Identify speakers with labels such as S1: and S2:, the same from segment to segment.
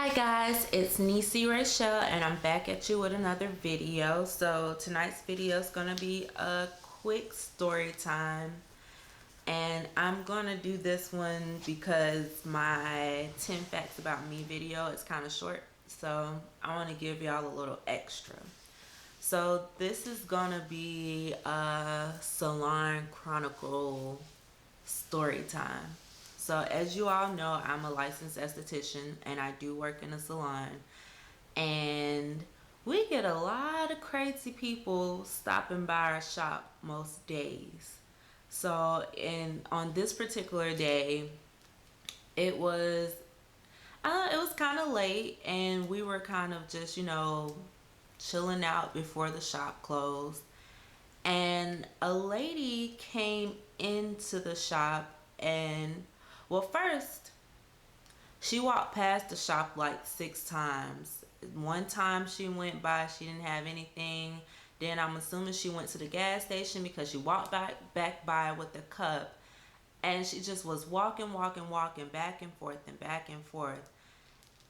S1: Hi guys, it's NEESYRAYCHELLE and I'm back at you with another video. So tonight's video is going to be a quick story time, and I'm going to do this one because my 10 facts about me video is kind of short, so I want to give y'all a little extra. So this is going to be a salon chronicle story time. So as you all know, I'm a licensed esthetician and I do work in a salon, and we get a lot of crazy people stopping by our shop most days. So on this particular day, it was kind of late, and we were kind of just chilling out before the shop closed, and a lady came into the shop. And well, first she walked past the shop like 6 times. One time she went by, she didn't have anything. Then I'm assuming she went to the gas station because she walked back by with the cup, and she just was walking back and forth and back and forth.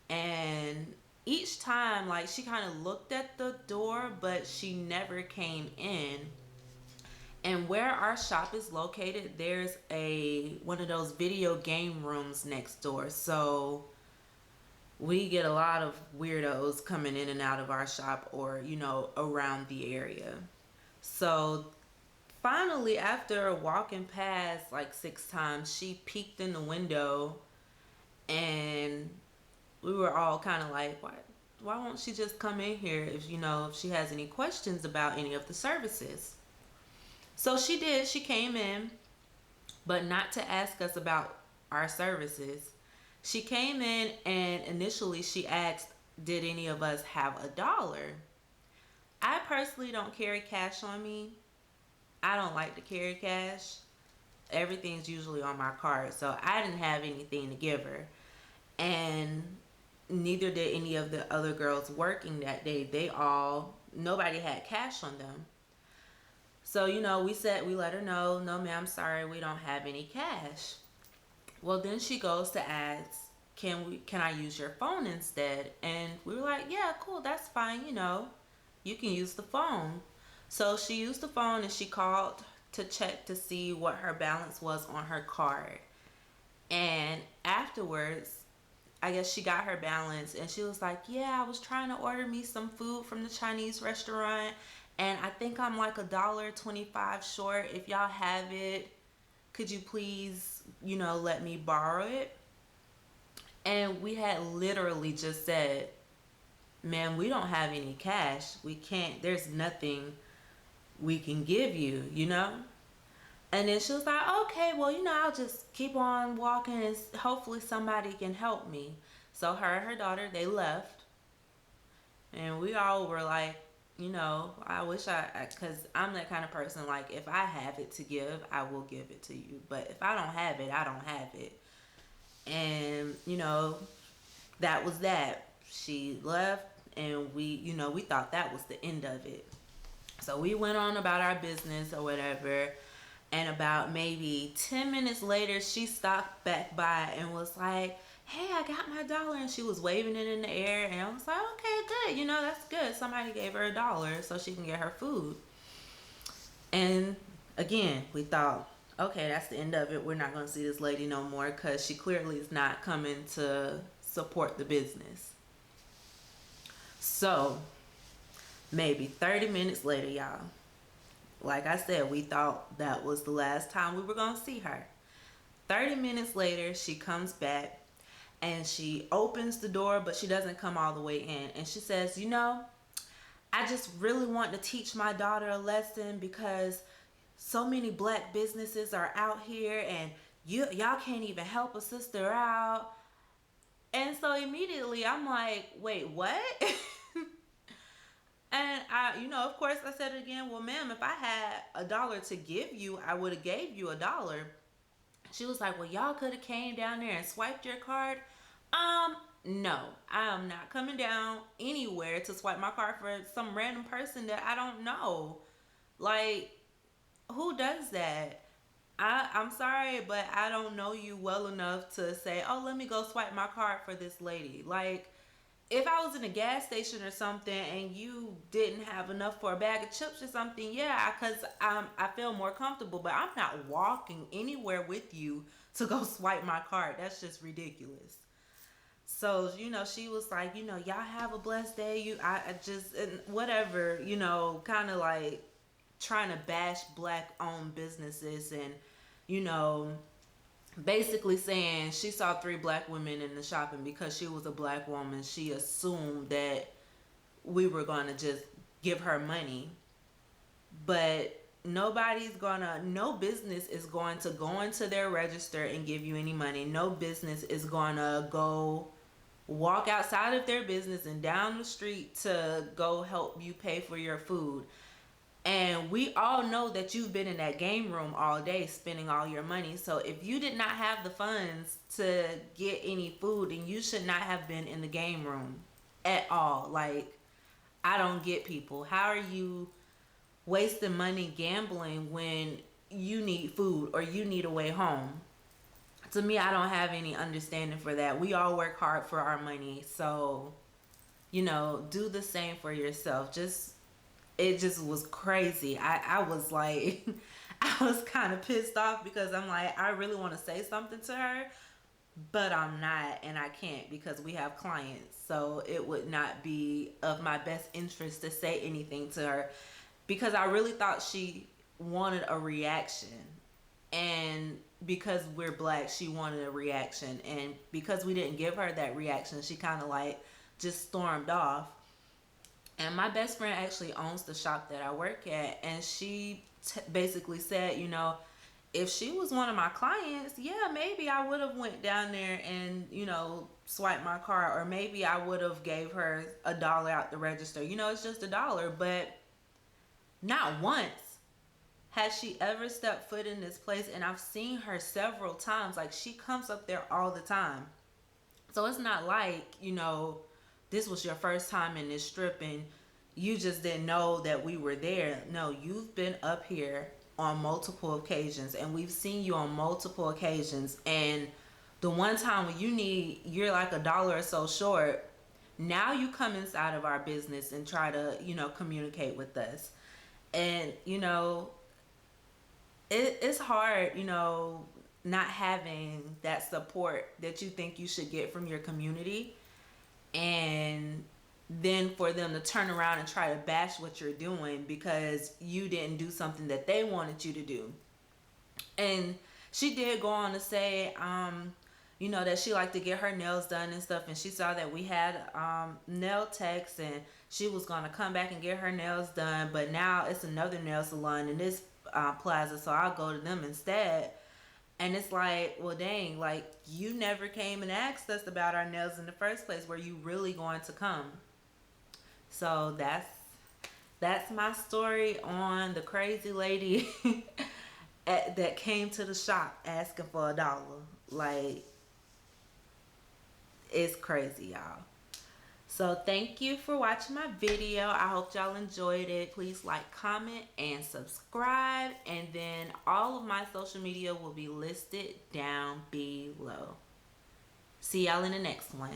S1: And each time, like, she kind of looked at the door, but she never came in. And where our shop is located, there's one of those video game rooms next door. So we get a lot of weirdos coming in and out of our shop, or around the area. So finally, after walking past like 6 times, she peeked in the window, and we were all kind of like, why won't she just come in here if she has any questions about any of the services? So she did. She came in, but not to ask us about our services. She came in and initially she asked, did any of us have $1? I personally don't carry cash on me. I don't like to carry cash. Everything's usually on my card, so I didn't have anything to give her. And neither did any of the other girls working that day. Nobody had cash on them. So, we let her know, no ma'am, sorry, we don't have any cash. Well, then she goes to ask, can I use your phone instead? And we were like, yeah, cool, that's fine, you can use the phone. So she used the phone and she called to check to see what her balance was on her card. And afterwards, I guess she got her balance and she was like, yeah, I was trying to order me some food from the Chinese restaurant, and I think I'm like $1.25 short. If y'all have it, could you please, let me borrow it? And we had literally just said, man, we don't have any cash. We can't, there's nothing we can give you, And then she was like, okay, well, I'll just keep on walking and hopefully somebody can help me. So her and her daughter, they left. And we all were like, I wish because I'm that kind of person, like, if I have it to give, I will give it to you. But if I don't have it, I don't have it. And, that was that. She left, and we thought that was the end of it. So we went on about our business or whatever. And about maybe 10 minutes later, she stopped back by and was like, hey, I got my $1. And she was waving it in the air. And I was like, okay, good. That's good. Somebody gave her $1 so she can get her food. And again, we thought, okay, that's the end of it. We're not going to see this lady no more because she clearly is not coming to support the business. So maybe 30 minutes later, y'all. Like I said, we thought that was the last time we were going to see her. 30 minutes later, she comes back and she opens the door, but she doesn't come all the way in. And she says, I just really want to teach my daughter a lesson because so many black businesses are out here and y'all can't even help a sister out. And so immediately I'm like, wait, what? And I, of course I said it again. Well, ma'am, if I had $1 to give you, I would have gave you $1. She was like, well, y'all could have came down there and swiped your card. No, I'm not coming down anywhere to swipe my card for some random person that I don't know. Like, who does that? I'm sorry, but I don't know you well enough to say, oh, let me go swipe my card for this lady. Like, if I was in a gas station or something and you didn't have enough for a bag of chips or something, yeah, because I feel more comfortable. But I'm not walking anywhere with you to go swipe my card. That's just ridiculous. So, she was like, y'all have a blessed day. I just, and whatever, kind of like trying to bash black owned businesses, and, you know, basically saying she saw three black women in the shop, and because she was a black woman, she assumed that we were going to just give her money. But no business is going to go into their register and give you any money. No business is going to go walk outside of their business and down the street to go help you pay for your food. And we all know that you've been in that game room all day spending all your money. So if you did not have the funds to get any food, then you should not have been in the game room at all. Like, I don't get people. How are you wasting money gambling when you need food or you need a way home? To me, I don't have any understanding for that. We all work hard for our money. So, do the same for yourself. It just was crazy. I was like, I was kind of pissed off because I'm like, I really want to say something to her, but I'm not, and I can't because we have clients. So it would not be of my best interest to say anything to her because I really thought she wanted a reaction. And because we're black, she wanted a reaction. And because we didn't give her that reaction, she kind of like just stormed off. And my best friend actually owns the shop that I work at, and she basically said, if she was one of my clients, yeah, maybe I would have went down there and, swiped my card, or maybe I would have gave her $1 out the register. It's just $1, but not once has she ever stepped foot in this place. And I've seen her several times. Like, she comes up there all the time. So it's not like, this was your first time in this strip and you just didn't know that we were there. No, you've been up here on multiple occasions, and we've seen you on multiple occasions. And the one time when you're like $1 or so short, now you come inside of our business and try to, communicate with us. And, it's hard, not having that support that you think you should get from your community, and then for them to turn around and try to bash what you're doing because you didn't do something that they wanted you to do. And she did go on to say, that she liked to get her nails done and stuff, and she saw that we had nail techs, and she was going to come back and get her nails done, but now it's another nail salon in this plaza, so I'll go to them instead. And it's like, well, dang, like, you never came and asked us about our nails in the first place. Were you really going to come? So that's my story on the crazy lady that came to the shop asking for $1. Like, it's crazy, y'all. So thank you for watching my video. I hope y'all enjoyed it. Please like, comment, and subscribe. And then all of my social media will be listed down below. See y'all in the next one.